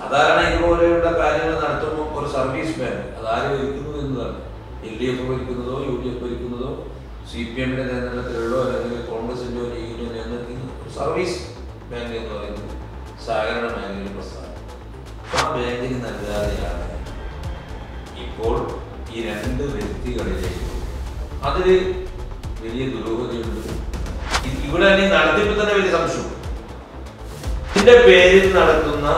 സാധാരണ ഇതുപോലെയുള്ള കാര്യങ്ങൾ നടത്തുമ്പോൾ ഒരു സർവീസ് ബാങ്ക് അതാര് ഭരിക്കുന്നു എന്നതാണ്. LDF ഭരിക്കുന്നതോ UDF ഭരിക്കുന്നതോ CPM-ന്റെ നേതൃത്വത്തിലുള്ളോ അല്ലെങ്കിൽ കോൺഗ്രസിൻ്റെയോ ലീഗിൻ്റെയോ നേതൃത്വത്തിൽ ഒരു സർവീസ് ബാങ്ക് എന്ന് പറയുന്നത് സഹകരണ മേഖലയിൽ പ്രസ്ഥാനം. ആ ബാങ്കിന് നൽകാതെയാണ് ഇപ്പോൾ ഈ രണ്ട് വ്യക്തികളിലേക്ക് അതിൽ വലിയ ദുരൂഹതയുണ്ട്. ഇവിടെ നടത്തിപ്പ് തന്നെ വലിയ സംശയം. ഇതിന്റെ പേരിൽ നടത്തുന്ന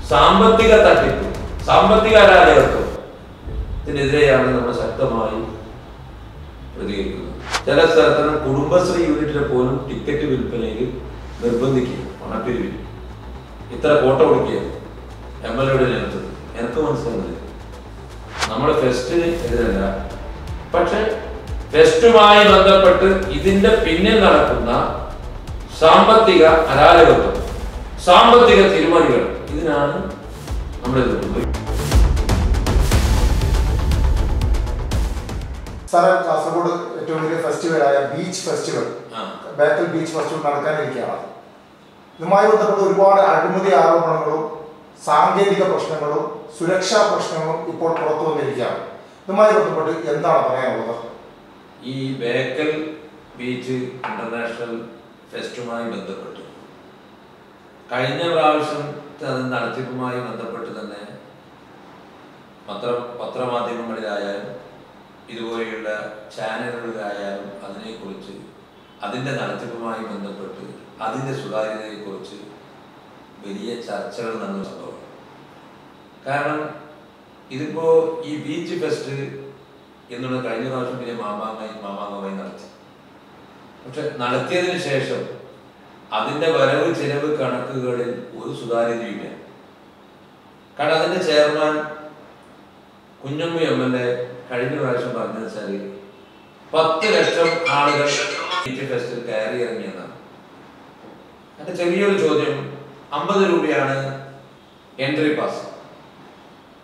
സാമ്പത്തിക തട്ടിപ്പ്, സാമ്പത്തിക അരാജകത്വം ഇതിനെതിരെയാണ് നമ്മൾ ശക്തമായി പ്രതികരിക്കുന്നത്. ചില സ്ഥലത്തും കുടുംബശ്രീ യൂണിറ്റിനെ പോലും ടിക്കറ്റ് വിൽപ്പനയിൽ നിർബന്ധിക്കുക, പണപ്പിരിവിൽ ഇത്ര കോട്ട കൊടുക്കുക MLA-യുടെ നേതൃത്വത്തിൽ. എനിക്ക് മനസ്സിലാകുന്നില്ല. നമ്മൾ ഫെസ്റ്റിന് എതിരല്ല, പക്ഷെ ഫെസ്റ്റുമായി ബന്ധപ്പെട്ട് ഇതിന്റെ പിന്നിൽ നടക്കുന്ന സാമ്പത്തിക അരാജകത്വം, സാമ്പത്തിക തിരിമറികൾ, ഇതിനാണ് നമ്മൾ എതിർക്കുന്നത്. കാസർഗോഡ് ഏറ്റവും വലിയ ഫെസ്റ്റിവലായ beach festival, Bekal beach festival നടക്കാനിരിക്കുകയാണ്. ഇതുമായി ബന്ധപ്പെട്ട് ഒരുപാട് അഴിമതി ആരോപണങ്ങളും സാങ്കേതിക പ്രശ്നങ്ങളും സുരക്ഷാ പ്രശ്നങ്ങളും ഇപ്പോൾ പുറത്തു വന്നിരിക്കുകയാണ്. ഇതുമായി ബന്ധപ്പെട്ട് എന്താണ് പറയാനുള്ളത്? ഈ ബേക്കൽ ബീച്ച് ഇന്റർനാഷണൽ ഫെസ്റ്റുമായി ബന്ധപ്പെട്ട് കഴിഞ്ഞ പ്രാവശ്യം നടത്തിപ്പുമായി ബന്ധപ്പെട്ട് തന്നെ പത്രമാധ്യമങ്ങളിലായാലും ഇതുപോലെയുള്ള ചാനലുകളിലായാലും അതിനെക്കുറിച്ച്, അതിൻ്റെ നടത്തിപ്പുമായി ബന്ധപ്പെട്ട് അതിൻ്റെ സുതാര്യതയെക്കുറിച്ച് വലിയ ചർച്ചകൾ നടന്ന സംഭവം. കാരണം ഇതിപ്പോൾ ഈ ബീച്ച് ഫെസ്റ്റ് എന്നുള്ള കഴിഞ്ഞ പ്രാവശ്യം പിന്നെ മാമാങ്കമായി നടത്തി. പക്ഷെ നടത്തിയതിന് ശേഷം അതിൻ്റെ വരവ് ചെലവ് കണക്കുകളിൽ ഒരു സുതാര്യതയില്ല. കാരണം അതിൻ്റെ ചെയർമാൻ കുഞ്ഞമ്മു MLA കഴിഞ്ഞ പ്രാവശ്യം പറഞ്ഞതെന്ന് വെച്ചാൽ 10 ലക്ഷം ആളുകൾ ബീച്ച് ഫെസ്റ്റിൽ കയറി ഇറങ്ങിയെന്നാണ്. അതിൻ്റെ ചെറിയൊരു ചോദ്യം, 50 രൂപയാണ് എൻട്രി പാസ്.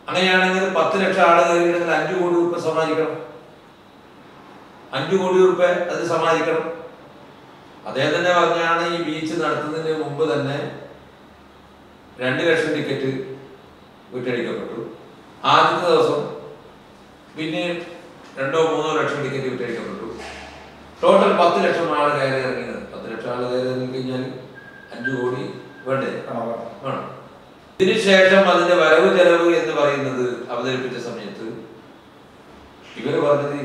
അങ്ങനെയാണെങ്കിൽ 10 ലക്ഷം ആളുകൾ 5 കോടി രൂപ സമാഹരിക്കണം. 5 കോടി രൂപ അത് സമാഹരിക്കണം. അദ്ദേഹം തന്നെ പറഞ്ഞാണ് ഈ ബീച്ച് നടത്തുന്നതിന് മുമ്പ് തന്നെ 2 ലക്ഷം ടിക്കറ്റ് വിറ്റഴിക്കപ്പെട്ടു. ആദ്യത്തെ ദിവസം പിന്നെ 2-3 ലക്ഷം ടിക്കറ്റ് വിറ്റഴിക്കപ്പെട്ടു. ടോട്ടൽ 10 ലക്ഷം ആൾ കയറി ഇറങ്ങിയത്. 10 ലക്ഷം ആൾ കയറി ഇറങ്ങി കഴിഞ്ഞാൽ 5 കോടി വേണ്ടേ? വേണം. ഇതിനുശേഷം അതിന്റെ വരവ് ചെലവ് എന്ന് പറയുന്നത് അവതരിപ്പിച്ച സമയത്ത് ഇവര് പറഞ്ഞത്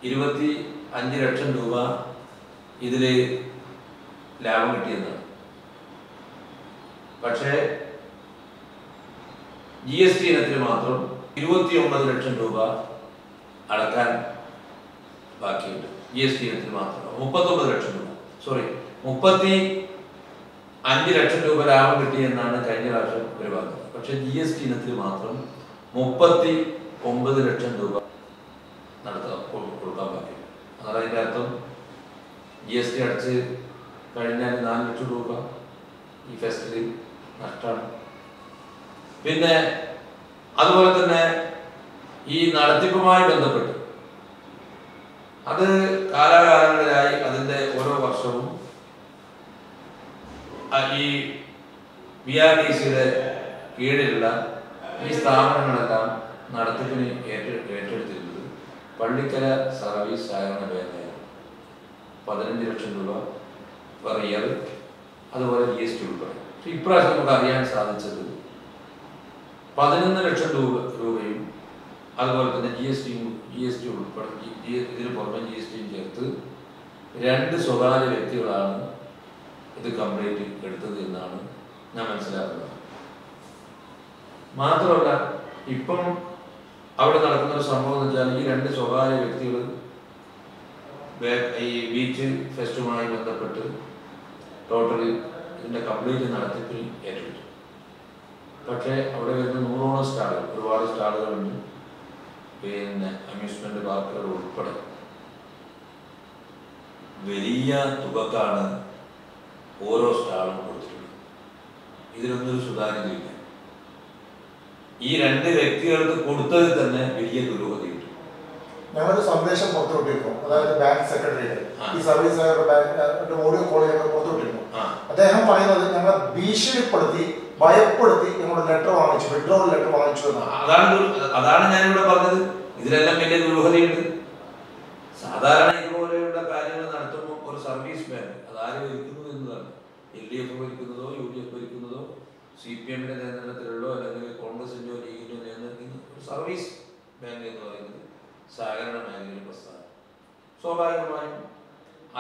25 ലക്ഷം രൂപ ഇതില് ലാഭം കിട്ടിയെന്നാണ്. പക്ഷേ GST ഇനത്തിന് മാത്രം 29 ലക്ഷം രൂപ അടക്കാൻ ബാക്കിയുണ്ട്. GST ഇനത്തിന് മാത്രം 39 ലക്ഷം രൂപ, 35 ലക്ഷം രൂപ ലാഭം കിട്ടിയെന്നാണ് കഴിഞ്ഞ പ്രാവശ്യം ഇവർ പറഞ്ഞത്. പക്ഷെ GST ഇനത്തിൽ മാത്രം 39 ലക്ഷം രൂപ കൊടുക്കാൻ ബാക്കി. അതാണ് അതിൻ്റെ അർത്ഥം. GST അടച്ച് കഴിഞ്ഞാൽ 4 ലക്ഷം രൂപ ഈ ഫെസ്റ്റിൽ നഷ്ടമാണ്. പിന്നെ അതുപോലെ തന്നെ ഈ നടത്തിപ്പുമായി ബന്ധപ്പെട്ട് അത് കാലാകാലങ്ങളിലായി അതിൻ്റെ ഓരോ വർഷവും ഈ BRDC-യുടെ കീഴിലുള്ള ഈ സ്ഥാപനങ്ങളെല്ലാം നടത്തിപ്പിന് ഏറ്റെടുത്തിരുന്നത് പള്ളിക്കര സർവീസ് സഹകരണ ബാങ്കാണ്. 15 ലക്ഷം രൂപ പെർ ഇയർ, അതുപോലെ GST ഉൾപ്പെടെ. ഇപ്രാവശ്യം നമുക്ക് അറിയാൻ സാധിച്ചത് 11 ലക്ഷം രൂപയും അതുപോലെ തന്നെ GST ഉൾപ്പെടെ ഇതിന് പുറമെ GSTയും ചേർത്ത് 2 സ്വകാര്യ വ്യക്തികളാണ് ഇത് കംപ്ലീറ്റ് എടുത്തത് എന്നാണ് ഞാൻ മനസ്സിലാക്കുന്നത്. മാത്രമല്ല ഇപ്പം അവിടെ നടക്കുന്ന ഒരു സംഭവം എന്ന് വെച്ചാൽ ഈ 2 സ്വകാര്യ വ്യക്തികൾ ഈ ബീച്ച് ഫെസ്റ്റുമായി ബന്ധപ്പെട്ട് ടോട്ടലി ഇതിൻ്റെ കംപ്ലീറ്റ് നടത്തിപ്പിൽ ഏറ്റെടുത്തു. പക്ഷേ അവിടെ വരുന്ന 100ഓളം സ്റ്റാളുകൾ, ഒരുപാട് സ്റ്റാളുകളുണ്ട്. പിന്നെ അമ്യൂസ്മെന്റ് പാർക്കുകൾ ഉൾപ്പെടെ വലിയ തുകക്കാണ് ഓരോ സ്റ്റാളും കൊടുത്തിട്ടുള്ളത്. ഇതിലൊന്നും ഒരു സുതാര്യതയില്ല. ഈ 2 വ്യക്തികൾക്ക് കൊടുത്തത് തന്നെ വലിയ ദുരൂഹതയുണ്ട്. ഞങ്ങളൊരു സന്ദേശം പുറത്തുവിട്ടിരുന്നു, അതായത് ബാങ്ക് സെക്രട്ടറിയുടെ ഈ സർവീസ് ഓഡിയോ കോൾ ഞങ്ങൾ പുറത്തുവിട്ടിരുന്നു. അദ്ദേഹം പറയുന്നത് ഞങ്ങളെ ഭീഷണിപ്പെടുത്തി ഭയപ്പെടുത്തി ഞങ്ങളുടെ ലെറ്റർ വാങ്ങിച്ചു, വിഡ്രോവൽ ലെറ്റർ വാങ്ങിച്ചു എന്നാണ്. അതാണ് ഞാനിവിടെ പറഞ്ഞത്. ഇതിലെല്ലാം വലിയ ദുരൂഹതയുണ്ട്. സാധാരണ ഇതുപോലെയുള്ള കാര്യങ്ങൾ നടത്തുമ്പോൾ ഒരു സർവീസ് മാൻ അതാര് ഭരിക്കുന്നു എന്നതാണ്. LDF ഭരിക്കുന്നതോ UDF ഭരിക്കുന്നതോ CPM-ന്റെ നിയന്ത്രണത്തിലുള്ളോ അല്ലെങ്കിൽ കോൺഗ്രസിന്റെയോ ലീഗിന്റെയോ നിയന്ത്രിക്കുന്ന ഒരു സർവീസ് ബാങ്ക് എന്ന് പറയുന്നത് സഹകരണ മേഖലയിലെ പ്രസ്ഥാനം. സ്വാഭാവികമായും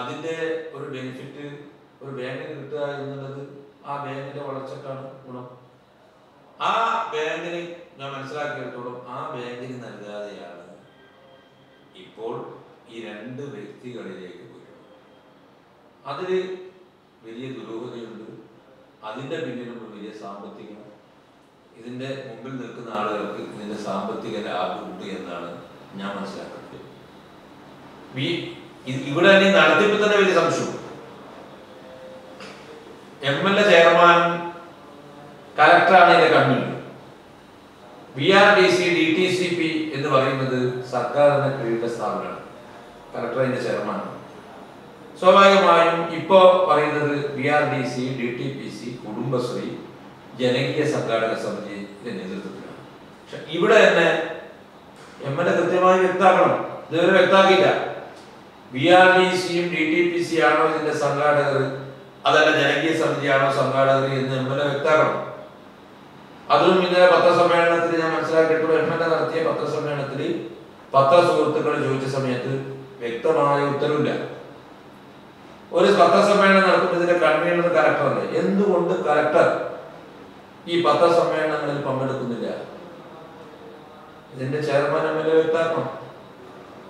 അതിൻ്റെ ഒരു ബെനിഫിറ്റ് ഒരു ബാങ്കിന് കിട്ടുക എന്നുള്ളത് ആ ബാങ്കിന്റെ വളർച്ചക്കാണ് ഗുണം. ആ ബാങ്കിന് ഞാൻ മനസ്സിലാക്കിയെടുത്തോളം ആ ബാങ്കിന് നൽകാതെയാണ് ഇപ്പോൾ ഈ രണ്ട് വ്യക്തികളിലേക്ക് പോയിട്ടുള്ളത്. അതിൽ വലിയ ദുരൂഹതയുണ്ട്. അതിൻ്റെ പിന്നിലും വലിയ സാമ്പത്തികം, ഇതിൻ്റെ മുമ്പിൽ നിൽക്കുന്ന ആളുകൾക്ക് ഇതിൻ്റെ സാമ്പത്തിക ലാഭമുണ്ട് എന്നാണ് ഞാൻ മനസ്സിലാക്കുന്നത്. ഇവിടെ തന്നെ നടത്തിപ്പിൽ തന്നെ വലിയ സംശയം. MLA ചെയർമാനും കലക്ടറാണ് ഇതിന്റെ കൺവീനർ. BRDC DTCP എന്ന് പറയുന്നത് സർക്കാരിന്റെ കീഴിലെ സ്ഥാപനമാണ്. കലക്ടർ അതിന്റെ ചെയർമാനാണ്. സ്വാഭാവികമായും ഇപ്പോ പറയുന്നത് BRDC DTPC കുടുംബശ്രീ ജനകീയ സംഘാടക സമിതിയുടെ നേതൃത്വത്തിലാണ്. പക്ഷെ ഇവിടെ തന്നെ MLA കൃത്യമായി വ്യക്തമാക്കണം. ഇതുവരെ വ്യക്തമാക്കിയില്ല. BRDCയും DTPC ആണോ ഇതിന്റെ സംഘാടകർ, അതല്ല ജനകീയ സമിതിയാണോ സംഘാടകർ എന്ന് MLA വ്യക്തമാക്കണം. അതും ഇന്നലെ പത്രസമ്മേളനത്തിൽ ഞാൻ മനസ്സിലാക്കിയിട്ടുള്ള MLA നടത്തിയ പത്രസമ്മേളനത്തിൽ പത്രസുഹൃത്തുക്കൾ ചോദിച്ച സമയത്ത് വ്യക്തമായ ഉത്തരവില്ല. ഒരു പത്രസമ്മേളനം നടത്തുമ്പോൾ ഇതിന്റെ കൺവീനർ കലക്ടറല്ലേ, എന്തുകൊണ്ട് കലക്ടർ ഈ പത്രസമ്മേളനങ്ങളിൽ പങ്കെടുക്കുന്നില്ല? ഇതിന്റെ ചെയർമാൻ MLA വ്യക്തമാക്കണം.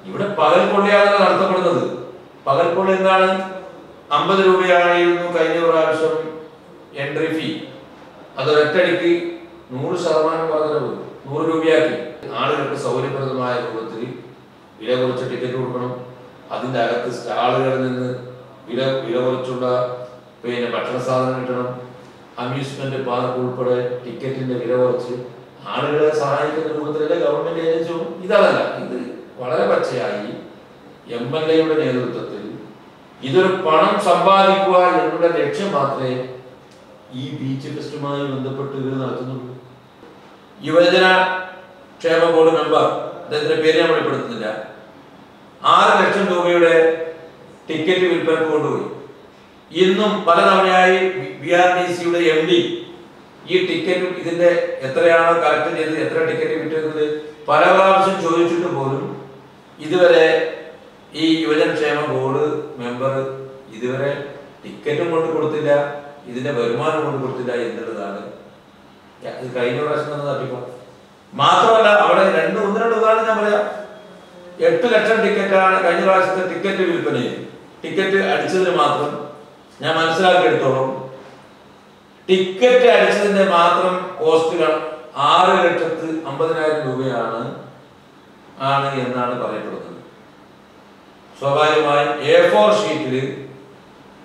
ഇവിടെ പകൽ കൊള്ളയാണ് നടത്തപ്പെടുന്നത്. പകൽ കൊള്ളി എന്താണ്? 50 രൂപയായിരുന്നു കഴിഞ്ഞ പ്രാവശ്യം എൻട്രി ഫീ. അത് ഒറ്റയടിക്ക് 100% വർധനവ് 100 രൂപയാക്കി. ആളുകൾക്ക് സൗകര്യപ്രദമായ രൂപത്തിൽ വില കുറച്ച് ടിക്കറ്റ് കൊടുക്കണം. അതിൻ്റെ അകത്ത് സ്റ്റാളുകളിൽ നിന്ന് വില കുറച്ചുള്ള ഭക്ഷണ സാധനം കിട്ടണം. അമ്യൂസ്മെന്റ് പാർക്ക് ഉൾപ്പെടെ ടിക്കറ്റിന്റെ വില കുറച്ച് ആളുകളെ സഹായിക്കുന്ന രൂപത്തിലല്ലേ ഗവൺമെന്റ് ഏജൻസി. ഇതല്ല, ഇത് വളരെ പച്ചയായി MLA-യുടെ നേതൃത്വത്തിൽ ഇതൊരു പണം സമ്പാദിക്കുക എന്നുള്ള ലക്ഷ്യം മാത്രമേ ഈ ബീച്ച് ഫെസ്റ്റുമായി ബന്ധപ്പെട്ട് ഇവർ നടത്തുന്നുള്ളൂ. യുവജന ക്ഷേമ ബോർഡ് മെമ്പർ, അദ്ദേഹത്തിന്റെ പേര് ഞാൻ വെളിപ്പെടുത്തുന്നില്ല, 6 ലക്ഷം രൂപയുടെ ടിക്കറ്റ് വിൽപ്പനക്ക് കൊണ്ടുപോയി. ഇന്നും പലതവണയായി BRDC-യുടെ MD ഈ ടിക്കറ്റ് ഇതിന്റെ എത്രയാണോ കളക്ട് ചെയ്തത്, എത്ര ടിക്കറ്റ് വിട്ടിരുന്നത് പല പ്രാവശ്യം ചോദിച്ചിട്ട് പോലും ഇതുവരെ ഈ യുവജനക്ഷേമ ബോർഡ് മെമ്പർ ഇതുവരെ ടിക്കറ്റും കൊണ്ട് കൊടുത്തില്ല, ഇതിന്റെ വരുമാനം കൊണ്ട് കൊടുത്തില്ല എന്നുള്ളതാണ് ഇത് കഴിഞ്ഞ പ്രാവശ്യം തന്നെ തട്ടിപ്പോ. മാത്രമല്ല അവിടെ ഒന്ന് രണ്ട് ഉദാഹരണം ഞാൻ പറയാം. 8 ലക്ഷം ടിക്കറ്റാണ് കഴിഞ്ഞ പ്രാവശ്യത്തെ ടിക്കറ്റ് വിൽപ്പനയിൽ. ടിക്കറ്റ് അടിച്ചതിന് മാത്രം ഞാൻ മനസ്സിലാക്കിയെടുത്തോളം ടിക്കറ്റ് അടിച്ചതിന്റെ മാത്രം കോസ്റ്റുകൾ 6,50,000 രൂപയാണ് എന്നാണ് പറയപ്പെടുന്നത്. സ്വാഭാവികമായും A4 ഷീറ്റിൽ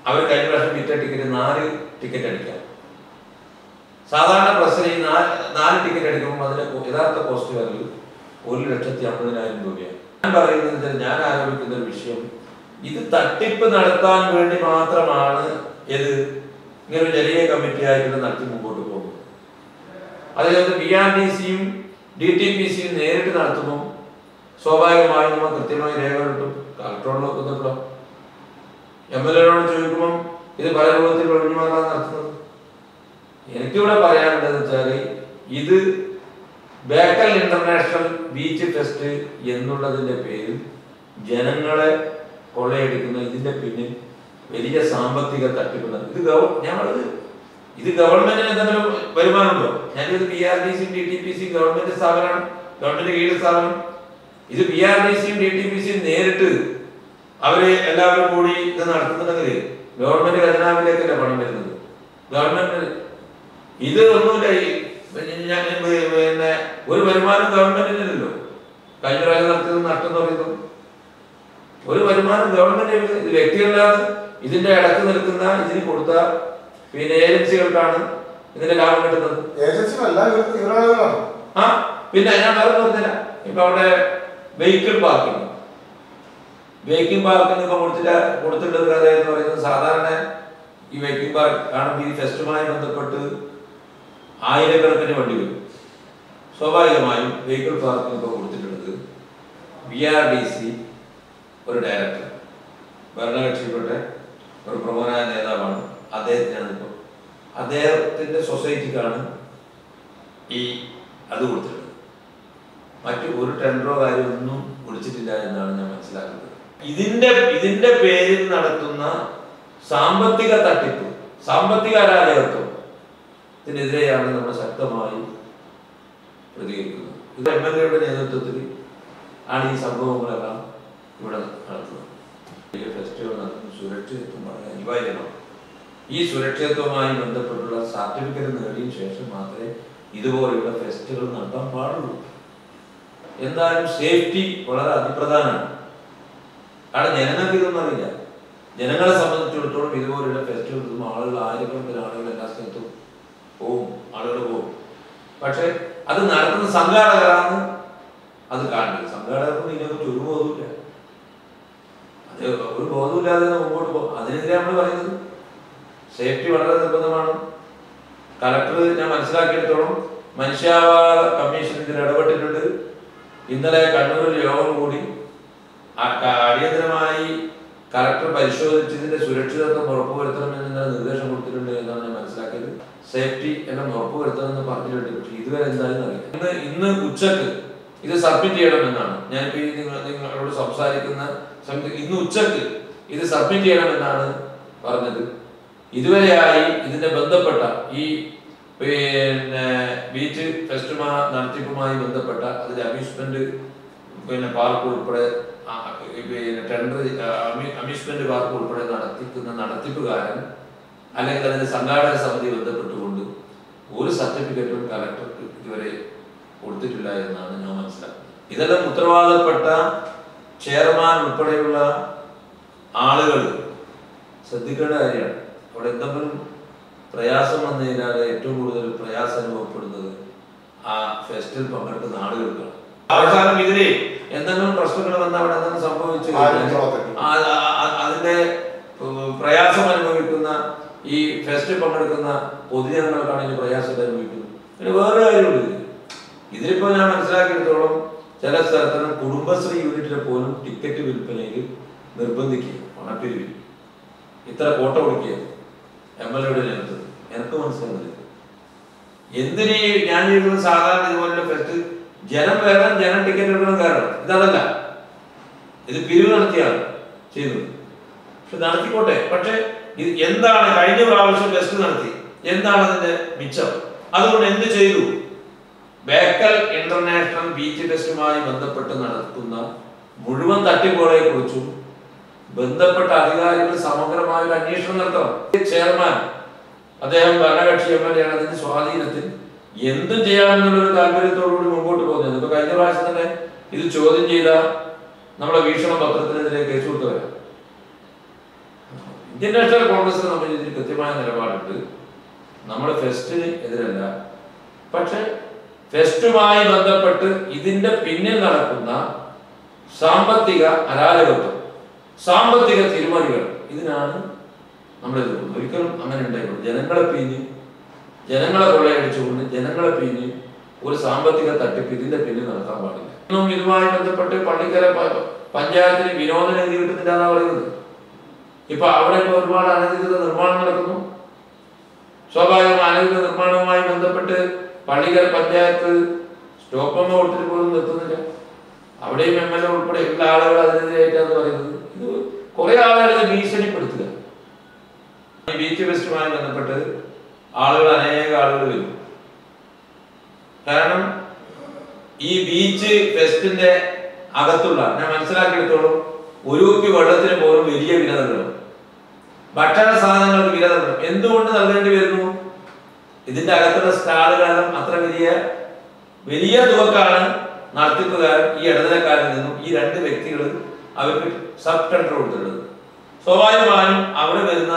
അവർ കഴിഞ്ഞ പ്രാവശ്യം വിറ്റ ടിക്കറ്റ് 4 ടിക്കറ്റ് അടിക്കാം. സാധാരണ പ്രസ്സിൽ 4 ടിക്കറ്റ് അടിക്കുമ്പോൾ അതിന്റെ യഥാർത്ഥ കോസ്റ്റ് വാല്യൂ 1,50,000 രൂപയാണ്. ഞാൻ പറയുന്നത്, ഞാൻ ആരോപിക്കുന്ന ഒരു വിഷയം, ഇത് തട്ടിപ്പ് നടത്താൻ വേണ്ടി മാത്രമാണ് ഇങ്ങനെ ഒരു ജനകീയ കമ്മിറ്റി ആയിട്ട് നടത്തി മുമ്പോട്ട് പോകുന്നത്. അതേപോലെ BRDC-യും DTPC-യും നേരിട്ട് നടത്തുമ്പോൾ സ്വാഭാവികമായും നമ്മൾ കൃത്യമായി രേഖ കിട്ടും. കളക്ടറോട് നോക്കുന്നുണ്ടോ, MLA-യോട് ചോദിക്കുമ്പം ഇത് പല രൂപത്തിൽ ഒഴിഞ്ഞു മാറാൻ നടത്തുന്നത്. എനിക്കിവിടെ പറയാനുള്ളതെന്ന് വെച്ചാൽ ഇത് ബേക്കൽ ഇന്റർനാഷണൽ ബീച്ച് ഫെസ്റ്റ് എന്നുള്ളതിന്റെ പേരിൽ ജനങ്ങളെ കൊള്ളയടിക്കുന്ന ഇതിന്റെ പിന്നിൽ വലിയ സാമ്പത്തിക തട്ടിപ്പുണ്ട്. ഇത് ഗവൺമെന്റിന് എന്തെങ്കിലും വരുമാനമുണ്ടോ? ഞാനിത് BRDC-യും DTPC-യും ഗവൺമെന്റ് സ്ഥാപനമാണ്, ഗവൺമെന്റ് കീഴിൽ സ്ഥാപനം. ഇത് BRDC-യും DTPC-യും നേരിട്ട് അവര് എല്ലാവരും കൂടി ഇത് നടത്തുന്നുണ്ടെങ്കിൽ ഗവൺമെന്റ് ഖജനാവിലേക്കല്ല പണം വരുന്നത്. ഗവൺമെന്റ് ഇത് ഒന്നുമില്ല. പിന്നെ ഒരു വരുമാനം ഗവൺമെന്റിനില്ലല്ലോ. കഴിഞ്ഞ പ്രാവശ്യം നടത്തിയത് നഷ്ടം എന്ന് പറയുന്നത് ഒരു വരുമാനം ഗവൺമെന്റ് വ്യക്തികളിലാണ്. ഇതിന്റെ ഇടക്ക് നിൽക്കുന്ന ഇതിന് കൊടുത്ത ഏജൻസികൾക്കാണ് ഇതിന്റെ ലാഭം കിട്ടുന്നത്. പിന്നെ ഞാൻ വേറെ പറഞ്ഞില്ല, ഇപ്പൊ അവിടെ വെഹിക്കിൾ പാർക്കിംഗ് ഇപ്പൊ കൊടുത്തിട്ടുള്ളത് കഥ എന്ന് പറയുന്നത്, സാധാരണ ഈ വെഹിക്കിൾ പാർക്ക് കാണുമ്പോൾ ഈ ഫെസ്റ്റുമായി ബന്ധപ്പെട്ട് ആയിരക്കണക്കിന് വണ്ടി വരും. സ്വാഭാവികമായും വെഹിക്കിൾ പാർക്കിംഗ് ഇപ്പോൾ കൊടുത്തിട്ടുള്ളത് BRDC ഒരു ഡയറക്ടർ, ഭരണകക്ഷിയുടെ ഒരു പ്രമുഖനായ നേതാവാണ്. അദ്ദേഹത്തിനാണ് ഇപ്പോൾ അദ്ദേഹത്തിൻ്റെ സൊസൈറ്റിക്കാണ് ഈ അത് കൊടുത്തിട്ടുള്ളത്. മറ്റു ഒരു ടെൻഡറോ കാര്യമൊന്നും വിളിച്ചിട്ടില്ല എന്നാണ് ഞാൻ മനസ്സിലാക്കുന്നത്. ഇതിന്റെ പേരിൽ നടത്തുന്ന സാമ്പത്തിക തട്ടിപ്പ്, സാമ്പത്തിക അരാജകത്വം ഇതിനെതിരെയാണ് നമ്മൾ ശക്തമായി പ്രതികരിക്കുന്നത്. ഇത് MLA-യുടെ നേതൃത്വത്തിൽ ആണ് ഈ സംഭവങ്ങളെല്ലാം ഇവിടെ നടത്തുന്നത്. ഫെസ്റ്റിവൽ നടത്തുന്ന സുരക്ഷിതത്വം വളരെ അനിവാര്യമാണ്. ഈ സുരക്ഷിതത്വവുമായി ബന്ധപ്പെട്ടുള്ള സർട്ടിഫിക്കറ്റ് നേടിയ ശേഷം മാത്രമേ ഇതുപോലെയുള്ള ഫെസ്റ്റുകൾ നടത്താൻ പാടുള്ളൂ. എന്തായാലും സേഫ്റ്റി വളരെ അതിപ്രധാനമാണ്. കാരണം ജനങ്ങൾക്ക് ഇതൊന്നും അറിയില്ല. ജനങ്ങളെ സംബന്ധിച്ചിടത്തോളം ഇതുപോലെയുള്ള ഫെസ്റ്റിവൽ ആളുകൾ, ആയിരക്കണക്കിന് ആളുകൾ എല്ലാ സ്ഥലത്തും പോവും, ആളുകൾ പോവും. പക്ഷെ അത് നടത്തുന്ന സംഘാടകരാണ് അത് കാണുന്നത്. സംഘാടകർക്കും ഇതിനെക്കുറിച്ച് ഒരു ബോധമില്ല. അത് ഒരു ബോധമില്ലാതെ മുമ്പോട്ട് പോകും. അതിനെതിരെ നമ്മൾ പറയുന്നത് സേഫ്റ്റി വളരെ നിർബന്ധമാണ്. കളക്ടർ ഞാൻ മനസ്സിലാക്കിയെടുത്തോളം മനുഷ്യാവകാശ കമ്മീഷൻ ഇതിൽ ഇടപെട്ടിട്ടുണ്ട്. ഇന്നലെ കണ്ണൂരിൽ യോഗം കൂടി അടിയന്തരമായി കളക്ടർ പരിശോധിച്ച് ഇതിന്റെ സുരക്ഷിതത്വം ഉറപ്പുവരുത്തണമെന്ന് നിർദ്ദേശം കൊടുത്തിട്ടുണ്ട് എന്നാണ് ഞാൻ മനസ്സിലാക്കിയത്. സേഫ്റ്റി എല്ലാം ഉറപ്പുവരുത്തണമെന്ന് പറഞ്ഞിട്ടുണ്ട്. പക്ഷെ ഇതുവരെ എന്തായാലും അറിയാം. ഇന്ന് ഉച്ചക്ക് ഇത് സബ്മിറ്റ് ചെയ്യണമെന്നാണ് ഞാനിപ്പോൾ ഈ നിങ്ങളോട് സംസാരിക്കുന്ന സമയത്ത് ഇന്ന് ഉച്ചക്ക് ഇത് സബ്മിറ്റ് ചെയ്യണമെന്നാണ് പറഞ്ഞത്. ഇതുവരെയായി ഇതിന്റെ ബന്ധപ്പെട്ട ഈ ബീച്ച് ഫെസ്റ്റുമായി നടത്തിപ്പുമായി ബന്ധപ്പെട്ട അതിന്റെ അമ്യൂസ്മെന്റ് പാർക്ക് ഉൾപ്പെടെ ടെൻഡർ അമ്യൂസ്മെന്റ് പാർക്ക് ഉൾപ്പെടെ നടത്തിക്കുന്ന നടത്തിപ്പുകാരൻ അല്ലെങ്കിൽ അതിന്റെ സംഘാടക സമിതി ബന്ധപ്പെട്ടുകൊണ്ട് ഒരു സർട്ടിഫിക്കറ്റും കളക്ടർക്ക് ഇതുവരെ കൊടുത്തിട്ടില്ല എന്നാണ് ഞാൻ മനസ്സിലാക്കുന്നത്. ഇതെല്ലാം ഉത്തരവാദപ്പെട്ട ചെയർമാൻ ഉൾപ്പെടെയുള്ള ആളുകൾ ശ്രദ്ധിക്കേണ്ട കാര്യമാണ്. അവിടെ എന്തെങ്കിലും പ്രയാസം വന്നു കഴിഞ്ഞാൽ ഏറ്റവും കൂടുതൽ പ്രയാസം അനുഭവപ്പെടുന്നത് ആ ഫെസ്റ്റിൽ പങ്കെടുക്കുന്ന ആളുകൾക്കാണ്. അവസാനം ഇതില് എന്തെങ്കിലും പ്രശ്നങ്ങൾ വന്നാൽ അവിടെ എന്തെങ്കിലും സംഭവിച്ചു അതിന്റെ പ്രയാസം അനുഭവിക്കുന്ന ഈ ഫെസ്റ്റിൽ പങ്കെടുക്കുന്ന പൊതുജനങ്ങൾക്കാണ് ഇതിന് പ്രയാസം അനുഭവിക്കുന്നത്. പിന്നെ വേറെ കാര്യമുണ്ട്. ഇതിലിപ്പോ ഞാൻ മനസ്സിലാക്കിയെടുത്തോളം ചില സ്ഥലത്തും കുടുംബശ്രീ യൂണിറ്റിനെ പോലും ടിക്കറ്റ് വിൽപ്പനയിൽ നിർബന്ധിക്കുക, പണപ്പിരിവിൽ ഇത്ര കോട്ട കൊടുക്കുക MLA-യുടെ നേതൃത്വത്തിൽ. എനിക്ക് മനസ്സിലാകുന്നില്ല എന്തിനീ ഞാൻ ചെയ്യുന്നത്. സാധാരണ ഇതുപോലുള്ള ഫെസ്റ്റ് ജനം വരണം, ജനം ടിക്കറ്റ് എടുക്കണം കാരണം ഇതല്ല. ഇത് പിരിവ് നടത്തിയാണ് ചെയ്യുന്നത്. പക്ഷെ നടത്തിക്കോട്ടെ. പക്ഷെ ഇത് എന്താണ് കഴിഞ്ഞ പ്രാവശ്യം ഫെസ്റ്റ് നടത്തി, എന്താണ് അതിന്റെ മിച്ചം? അതുകൊണ്ട് എന്ത് ചെയ്തു? ബേക്കൽ ഇന്റർനാഷണൽ ബീച്ച് ഫെസ്റ്റുമായി ബന്ധപ്പെട്ട് നടത്തുന്ന മുഴുവൻ തട്ടിപ്പുകളെ കുറിച്ചും ബന്ധപ്പെട്ട അധികാരികൾ സമഗ്രമായ ഒരു അന്വേഷണം നടത്തണം. ചെയർമാൻ അദ്ദേഹം ഭരണകക്ഷി MLA ആണ്. അതിന്റെ സ്വാധീനത്തിൽ എന്തും ചെയ്യാമെന്നുള്ളൊരു താല്പര്യത്തോടുകൂടി മുമ്പോട്ട് പോകുന്നത്. ഇപ്പൊ കഴിഞ്ഞ പ്രാവശ്യം തന്നെ ഇത് ചോദ്യം ചെയ്ത നമ്മുടെ വീക്ഷണ പത്രത്തിനെതിരെ കേസ് കൊടുത്തവരാണ്. ഇന്ത്യൻ നാഷണൽ കോൺഗ്രസിന് നമ്മൾ ഇതിൽ കൃത്യമായ നിലപാടുണ്ട്. നമ്മുടെ ഫെസ്റ്റിന് എതിരല്ല. പക്ഷെ ഫെസ്റ്റുമായി ബന്ധപ്പെട്ട് ഇതിന്റെ പിന്നിൽ നടക്കുന്ന സാമ്പത്തിക അരാജകത്വം, സാമ്പത്തിക തിരിമറികൾ, ഇതിനാണ് നമ്മൾ എതിർക്കുന്നത്. ഒരിക്കലും അങ്ങനെ ഉണ്ടായിക്കോളും. ജനങ്ങളെ പിരിഞ്ഞ്, ജനങ്ങളെ കൊള്ളയടിച്ചുകൊണ്ട് ജനങ്ങളെ പിരിഞ്ഞ് ഒരു സാമ്പത്തിക തട്ടിപ്പ് ഇതിന്റെ പിന്നിൽ നടത്താൻ പാടില്ല. ഇന്നും ഇതുമായി ബന്ധപ്പെട്ട് പള്ളിക്കര പഞ്ചായത്തിന് വിനോദ നിധി കിട്ടുന്നില്ലാന്നാണ് പറയുന്നത്. ഇപ്പൊ അവിടെ ഒരുപാട് അനധികൃത നിർമ്മാണം നടക്കുന്നു. സ്വാഭാവികമായി അനധികൃത നിർമ്മാണവുമായി ബന്ധപ്പെട്ട് പള്ളിക്കര പഞ്ചായത്ത് സ്റ്റോപ്പമ്മ കൊടുത്തിട്ട് പോലും നിർത്തുന്നില്ല. അവിടെയും MLA ഉൾപ്പെടെ എല്ലാ ആളുകൾ അതിനെതിരായിട്ടാണ് പറയുന്നത്. ഇത് കുറെ ആളുകളെ ഭീഷണിപ്പെടുത്തുക. ഈ ബീച്ച് ഫെസ്റ്റുമായി ബന്ധപ്പെട്ട് ആളുകൾ അനേക ആളുകൾ വരും. കാരണം ഈ ബീച്ച് ഫെസ്റ്റിന്റെ അകത്തുള്ള ഞാൻ മനസ്സിലാക്കിയെടുത്തോളം ഒരു കുപ്പി വെള്ളത്തിന് പോലും വലിയ വില നൽകണം. ഭക്ഷണ സാധനങ്ങൾക്ക് വില നൽകണം. എന്തുകൊണ്ട് നൽകേണ്ടി വരുന്നു? ഇതിന്റെ അകത്തുള്ള സ്റ്റാളുകളെല്ലാം അത്ര വലിയ തുകക്കാണ് നടത്തിപ്പുകാരൻ ഈ ഇടനിലക്കാരിൽ നിന്നും ഈ രണ്ട് വ്യക്തികൾ അവർക്ക് സബ് ടെൻഡർ കൊടുത്തിട്ടുള്ളത്. സ്വാഭാവികമായും അവിടെ വരുന്ന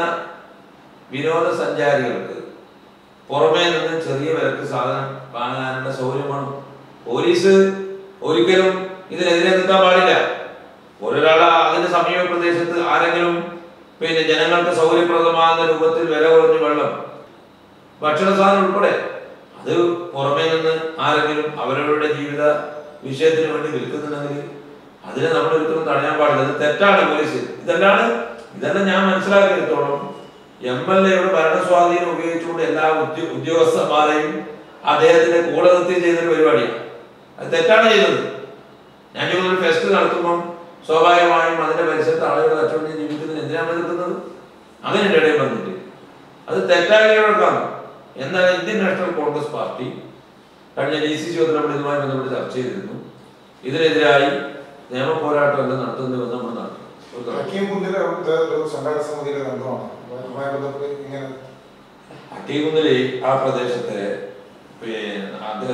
വിനോദസഞ്ചാരികൾക്ക് പുറമേ നിന്ന് ചെറിയ വിലക്ക് സാധനം വാങ്ങാനുള്ള സൗകര്യമാണ്. പോലീസ് ഒരിക്കലും ഇതിനെതിരെ നിൽക്കാൻ പാടില്ല. ഒരാൾ അതിന്റെ സമീപ പ്രദേശത്ത് ആരെങ്കിലും ജനങ്ങൾക്ക് സൗകര്യപ്രദമാകുന്ന രൂപത്തിൽ വില കുറഞ്ഞ വെള്ളം, ഭക്ഷണ സാധനം ഉൾപ്പെടെ അത് പുറമേ നിന്ന് ആരെങ്കിലും അവരവരുടെ ജീവിത വിഷയത്തിന് വേണ്ടി വിൽക്കുന്നുണ്ടെങ്കിൽ അതിനെ നമ്മൾ ഒരിക്കലും തടയാൻ പാടില്ല. ഇത് തെറ്റാണ് പോലീസ്. ഇതെല്ലാം ഞാൻ മനസ്സിലാക്കിയെടുത്തോളം MLA-യുടെ ഭരണസ്വാധീനം ഉപയോഗിച്ചുകൊണ്ട് എല്ലാ ഉദ്യോഗസ്ഥന്മാരെയും അദ്ദേഹത്തിന്റെ കൂടെ നിർത്തി ചെയ്തൊരു പരിപാടിയാണ്. അത് തെറ്റാണ് ചെയ്തത്. ഞാൻ ഒരു ഫെസ്റ്റ് നടത്തുമ്പം സ്വാഭാവികമായും അതിന്റെ പരിസരത്ത് ആളുകൾ കച്ചവടം ജീവിക്കുന്നതിന് എന്തിനാണ് നിൽക്കുന്നത്? അങ്ങനെ ഇടയിൽ വന്നിട്ട് അത് തെറ്റായ കീഴടക്കാണ്. എന്നാൽ ഇന്ത്യൻ നാഷണൽ കോൺഗ്രസ് പാർട്ടി കഴിഞ്ഞ DCC യോഗത്തിൽ നമ്മൾ ഇതുമായി ബന്ധപ്പെട്ട് ചർച്ച ചെയ്തിരുന്നു. ഇതിനെതിരായി നിയമ പോരാട്ടം എല്ലാം നടത്തുന്നുവെന്ന് നമ്മൾ നടത്തും. അട്ടീകുന്നിലെ ആ പ്രദേശത്തെ അത്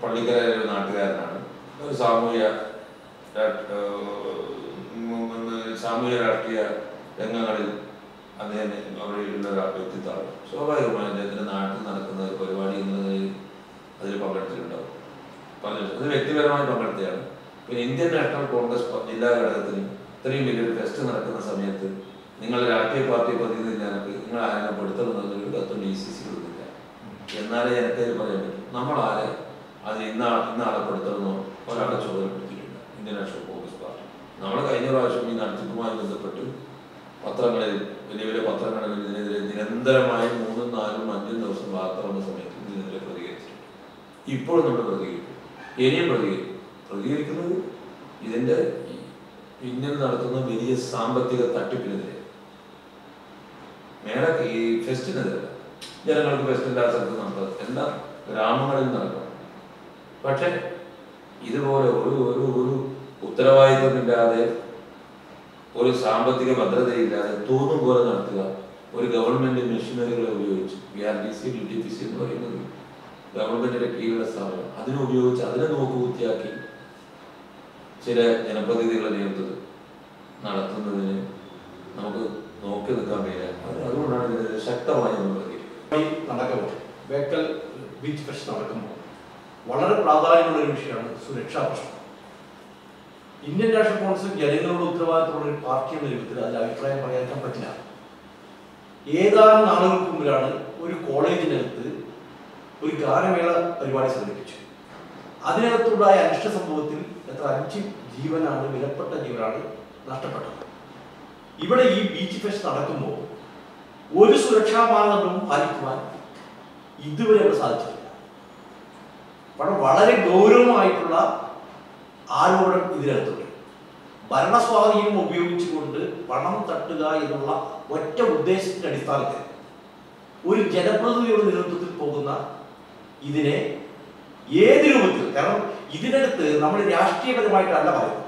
പള്ളിക്കര ഒരു നാട്ടുകാരനാണ്. ഒരു സാമൂഹ്യ രാഷ്ട്രീയ രംഗങ്ങളിൽ അദ്ദേഹം അവിടെയുള്ള വ്യക്തിത്വമാണ്. സ്വാഭാവികമായി അദ്ദേഹത്തിന്റെ നാട്ടിൽ നടക്കുന്ന ഒരു പരിപാടി എന്നതിൽ അതിൽ പങ്കെടുത്തിട്ടുണ്ടാവും. അത് വ്യക്തിപരമായി പങ്കെടുത്തതാണ്. പിന്നെ ഇന്ത്യൻ നാഷണൽ കോൺഗ്രസ് ജില്ലാ ഘടകത്തിന് ഇത്രയും വലിയൊരു ഫെസ്റ്റ് നടക്കുന്ന സമയത്ത് നിങ്ങളുടെ രാഷ്ട്രീയ പാർട്ടി പ്രതിനിധിക്ക് നിങ്ങൾ ആരെ പെടുത്തണമെന്നൊരു കത്തും DCC കൊടുക്കില്ല. എന്നാലേ എനിക്ക് പറയാൻ പറ്റും. നമ്മളാരെ അത് ഇന്നാളെ പെടുത്തണമെന്നോ ഒരാളെ ചുമതലപ്പെടുത്തിയിട്ടില്ല ഇന്ത്യൻ നാഷണൽ കോൺഗ്രസ് പാർട്ടി. നമ്മൾ കഴിഞ്ഞ പ്രാവശ്യം ഈ നടത്തിപ്പുമായി ബന്ധപ്പെട്ട് പത്രങ്ങളിൽ വലിയ വലിയ പത്രങ്ങളിൽ ഇതിനെതിരെ നിരന്തരമായി 3, 4, 5 ദിവസം വാർത്ത വന്ന സമയത്ത് ഇതിനെതിരെ പ്രതികരിച്ചിട്ടുണ്ട്. ഇപ്പോഴും നമ്മൾ പ്രതികരിക്കും, ഇനിയും പ്രതികരിക്കുന്നത് ഇതിന്റെ പിന്നിൽ നടത്തുന്ന വലിയ സാമ്പത്തിക തട്ടിപ്പിനെതിരെ, ഈ ഫെസ്റ്റിനെതിരെ. ജനങ്ങൾക്ക് ഫെസ്റ്റിൻ്റെ ആ സ്ഥലത്ത് നടത്തുക, എല്ലാ ഗ്രാമങ്ങളിൽ നടക്കണം. പക്ഷെ ഇതുപോലെ ഒരു ഉത്തരവാദിത്വമില്ലാതെ, ഒരു സാമ്പത്തിക ഭദ്രതയില്ലാതെ തോന്നും പോലെ നടത്തുക ഒരു ഗവൺമെന്റ് മെഷീനറികളെ ഉപയോഗിച്ച്, BRDC, DTPC എന്ന് പറയുന്നത് ഗവൺമെന്റിന്റെ കീഴിലുള്ള സ്ഥാപനം, അതിനെ ഉപയോഗിച്ച് അതിനെ നോക്കുകുത്തിയാക്കി ചില ജനപ്രതിനിധികളുടെ നേതൃത്വത്തിൽ നടത്തുന്നതിന് നമുക്ക് നോക്കി നിൽക്കാൻ കഴിയില്ല. അതുകൊണ്ടാണ് ഇതിന് ശക്തമായി നടക്കുമ്പോൾ ബേക്കൽ ബീച്ച് ഫെസ്റ്റ് നടക്കുമ്പോൾ വളരെ പ്രാധാന്യമുള്ള ഒരു വിഷയമാണ് സുരക്ഷാ പ്രശ്നം. ഇന്ത്യൻ നാഷണൽ കോൺഗ്രസ് ജനങ്ങളുടെ ഉത്തരവാദിത്തമുള്ള ഒരു പാർട്ടി എന്ന രൂപത്തിൽ അതിൽ അഭിപ്രായം പറയാൻ പറ്റില്ല. ഏതാനും നാളുകൾക്ക് മുമ്പിലാണ് ഒരു കോളേജിനകത്ത് ഒരു ഗാനമേള പരിപാടി സംഘടിപ്പിച്ചു. അതിനകത്തുണ്ടായ അനിഷ്ട സംഭവത്തിൽ 5 ജീവനാണ്, വിലപ്പെട്ട ജീവനാണ് നഷ്ടപ്പെട്ടത്. ഇവിടെ ഈ ബീച്ച് ഫെസ്റ്റ് നടക്കുമ്പോൾ ഒരു സുരക്ഷാ മാനദണ്ഡവും പാലിക്കുവാൻ ഇതുവരെ അവിടെ സാധിച്ചിട്ടില്ല. വളരെ ഗൗരവമായിട്ടുള്ള ആരോപണം ഇതിനകത്തുണ്ട്. ഭരണസ്വാധീനം ഉപയോഗിച്ചുകൊണ്ട് പണം തട്ടുക എന്നുള്ള ഒറ്റ ഉദ്ദേശത്തിന്റെ അടിസ്ഥാനത്തിൽ ഒരു ജനപ്രതിനിധിയുടെ നേതൃത്വത്തിൽ പോകുന്ന ഇതിനെ ഏത് രൂപത്തിൽ, കാരണം ഇതിനകത്ത് നമ്മൾ രാഷ്ട്രീയപരമായിട്ടല്ല പറയുന്നത്,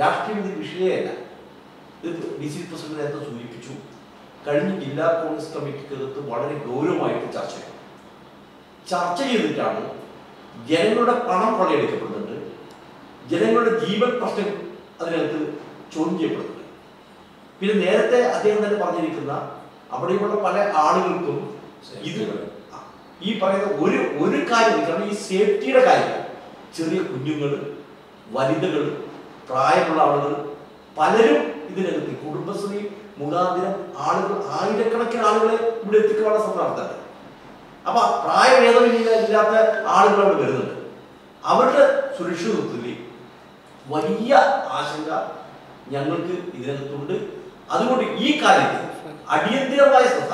രാഷ്ട്രീയം ഇത് വിഷയമല്ല. ഇത് DCC പ്രസിഡന്റ് നേരത്തെ സൂചിപ്പിച്ചു. കഴിഞ്ഞ ജില്ലാ കോൺഗ്രസ് കമ്മിറ്റിക്കകത്ത് വളരെ ഗൗരവമായിട്ട് ചർച്ച ചെയ്തിട്ടാണ് ജനങ്ങളുടെ പണം കൊള്ളയടിക്കപ്പെടുന്നുണ്ട്, ജനങ്ങളുടെ ജീവൻ പ്രശ്നം അതിനകത്ത് ചോദ്യം ചെയ്യപ്പെടുന്നുണ്ട്. പിന്നെ നേരത്തെ അദ്ദേഹം തന്നെ പറഞ്ഞിരിക്കുന്ന അവിടെയുള്ള പല ആളുകൾക്കും ഇത് ഈ പറയുന്ന ഒരു കാര്യം, കാരണം ഈ സേഫ്റ്റിയുടെ കാര്യം, ചെറിയ കുഞ്ഞുങ്ങൾ, വനിതകൾ, പ്രായമുള്ള ആളുകൾ പലരും ഇതിനകത്ത് കുടുംബശ്രീ മുഖാന്തരം ആളുകൾ, ആയിരക്കണക്കിന് ആളുകളെ ഇവിടെ എത്തിക്കാനുള്ള ശ്രമം നടത്തുന്നുണ്ട്. അപ്പൊ പ്രായഭേദമില്ലാത്ത ആളുകൾ അവിടെ വരുന്നുണ്ട്. അവരുടെ സുരക്ഷിതത്വത്തിൽ വലിയ ആശങ്ക ഞങ്ങൾക്ക് ഇതിനകത്തുണ്ട്. അതുകൊണ്ട് ഈ കാര്യത്തിൽ അടിയന്തരമായ ശ്രദ്ധ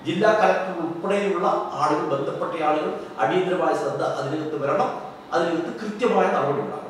ജില്ലാ കളക്ടർ ഉൾപ്പെടെയുള്ള ആളുകൾ, ബന്ധപ്പെട്ട ആളുകൾ അടിയന്തരമായ ശ്രദ്ധ അതിനകത്ത് വരണം. അതിനകത്ത് കൃത്യമായ നടപടി ഉണ്ടാകണം.